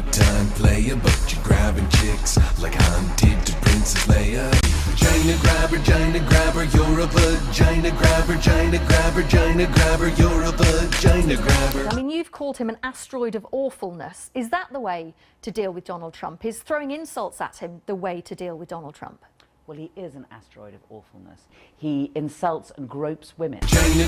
part-time player, but you're grabbing chicks like Han did to Princess Leia. Vagina grabber, you're a vagina grabber, vagina grabber, vagina grabber, you're a vagina grabber. I mean, you've called him an asteroid of awfulness. Is that the way to deal with Donald Trump? Is throwing insults at him the way to deal with Donald Trump? Well, he is an asteroid of awfulness. He insults and gropes women. Vagina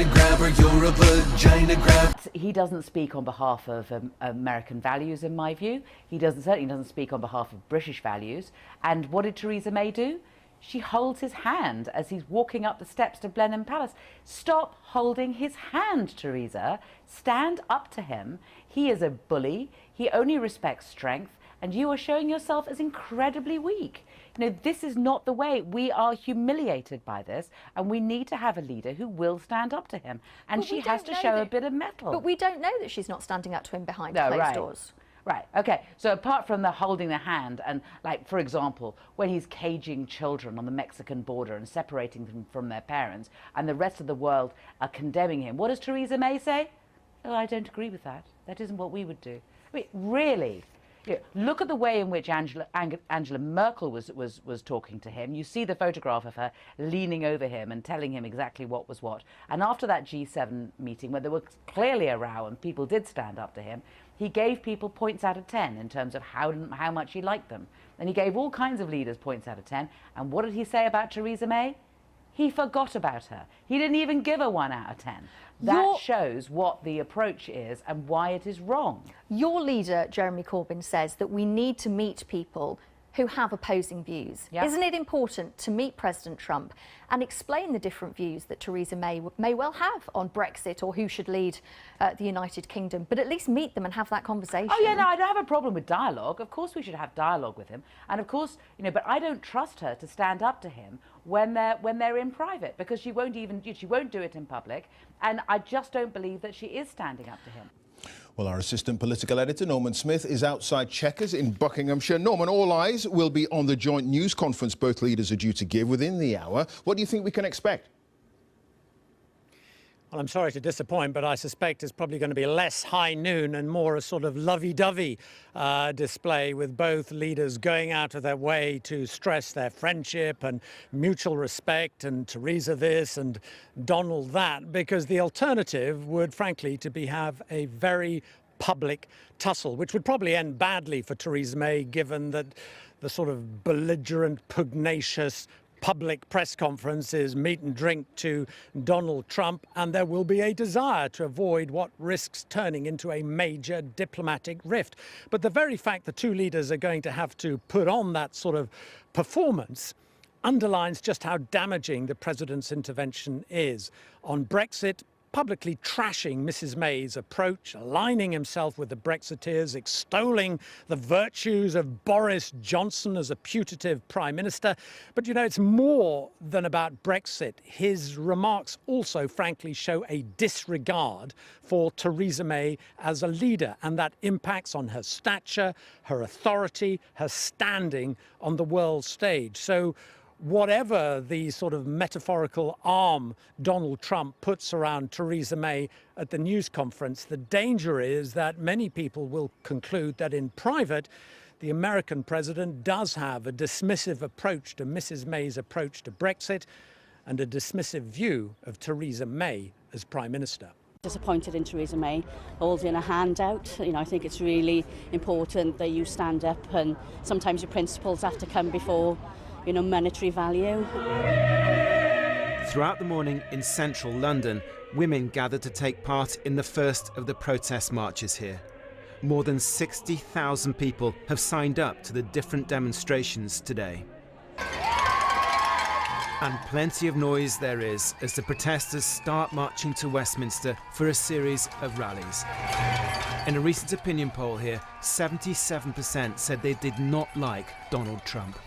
grabber, you're a vagina grabber. He doesn't speak on behalf of American values, in my view. He certainly doesn't speak on behalf of British values. And what did Theresa May do? She holds his hand as he's walking up the steps to Blenheim Palace. Stop holding his hand, Theresa. Stand up to him. He is a bully. He only respects strength. And you are showing yourself as incredibly weak. You know, this is not the way. We are humiliated by this, and we need to have a leader who will stand up to him. And she has to show a bit of mettle. But we don't know that she's not standing up to him behind closed doors. Right, okay. So apart from the holding the hand and, like, for example, when he's caging children on the Mexican border and separating them from their parents, and the rest of the world are condemning him, what does Theresa May say? Oh, I don't agree with that. That isn't what we would do. I mean, really? Yeah, look at the way in which Angela Merkel was talking to him. You see the photograph of her leaning over him and telling him exactly what was what. And after that G7 meeting, where there was clearly a row and people did stand up to him, he gave people points out of 10 in terms of how much he liked them. And he gave all kinds of leaders points out of 10. And what did he say about Theresa May? He forgot about her. He didn't even give her 1 out of 10. That shows what the approach is and why it is wrong. Your leader, Jeremy Corbyn, says that we need to meet people who have opposing views. Yep. Isn't it important to meet President Trump and explain the different views that Theresa May well have on Brexit or who should lead the United Kingdom, but at least meet them and have that conversation? Oh, yeah, no, I don't have a problem with dialogue. Of course we should have dialogue with him. And of course, you know, but I don't trust her to stand up to him when they're in private, because she won't do it in public. And I just don't believe that she is standing up to him. Well, our assistant political editor, Norman Smith, is outside Chequers in Buckinghamshire. Norman, all eyes will be on the joint news conference both leaders are due to give within the hour. What do you think we can expect? Well, I'm sorry to disappoint, but I suspect it's probably going to be less high noon and more a sort of lovey-dovey display, with both leaders going out of their way to stress their friendship and mutual respect, and Theresa this and Donald that, because the alternative would, frankly, have a very public tussle, which would probably end badly for Theresa May, given that the sort of belligerent, pugnacious public press conference is meat and drink to Donald Trump, and there will be a desire to avoid what risks turning into a major diplomatic rift. But the very fact the two leaders are going to have to put on that sort of performance underlines just how damaging the president's intervention is. On Brexit, publicly trashing Mrs May's approach, aligning himself with the Brexiteers, extolling the virtues of Boris Johnson as a putative Prime Minister. But, you know, it's more than about Brexit. His remarks also, frankly, show a disregard for Theresa May as a leader, and that impacts on her stature, her authority, her standing on the world stage. So whatever the sort of metaphorical arm Donald Trump puts around Theresa May at the news conference, the danger is that many people will conclude that in private, the American president does have a dismissive approach to Mrs May's approach to Brexit and a dismissive view of Theresa May as Prime Minister. Disappointed in Theresa May holding a hand out. You know, I think it's really important that you stand up, and sometimes your principles have to come before, you know, monetary value. Throughout the morning in central London, women gathered to take part in the first of the protest marches here. More than 60,000 people have signed up to the different demonstrations today. And plenty of noise there is as the protesters start marching to Westminster for a series of rallies. In a recent opinion poll here, 77% said they did not like Donald Trump.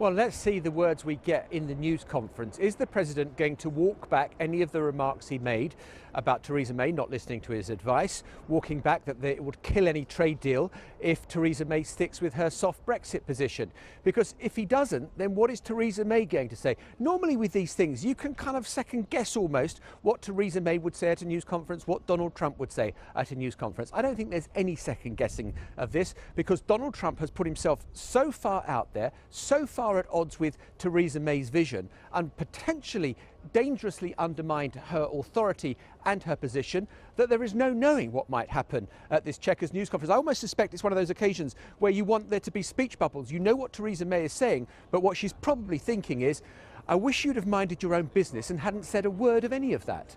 Well, let's see the words we get in the news conference. Is the president going to walk back any of the remarks he made about Theresa May not listening to his advice, walking back that it would kill any trade deal if Theresa May sticks with her soft Brexit position? Because if he doesn't, then what is Theresa May going to say? Normally with these things, you can kind of second guess almost what Theresa May would say at a news conference, what Donald Trump would say at a news conference. I don't think there's any second guessing of this, because Donald Trump has put himself so far out there, so far at odds with Theresa May's vision, and potentially dangerously undermined her authority and her position, that there is no knowing what might happen at this Chequers news conference. I almost suspect it's one of those occasions where you want there to be speech bubbles. You know what Theresa May is saying, but what she's probably thinking is, I wish you'd have minded your own business and hadn't said a word of any of that.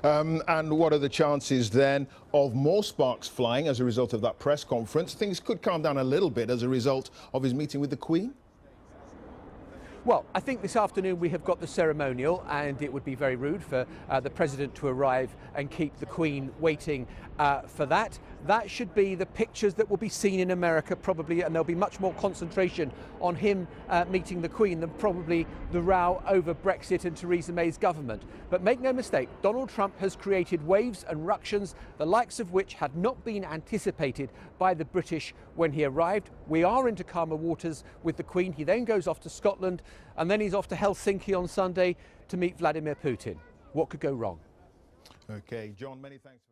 And what are the chances then of more sparks flying as a result of that press conference? Things could calm down a little bit as a result of his meeting with the Queen? Well, I think this afternoon we have got the ceremonial, and it would be very rude for the President to arrive and keep the Queen waiting for that. That should be the pictures that will be seen in America probably, and there'll be much more concentration on him meeting the Queen than probably the row over Brexit and Theresa May's government. But make no mistake, Donald Trump has created waves and ructions, the likes of which had not been anticipated by the British when he arrived. We are into calmer waters with the Queen. He then goes off to Scotland, and then he's off to Helsinki on Sunday to meet Vladimir Putin. What could go wrong? Okay, John, many thanks.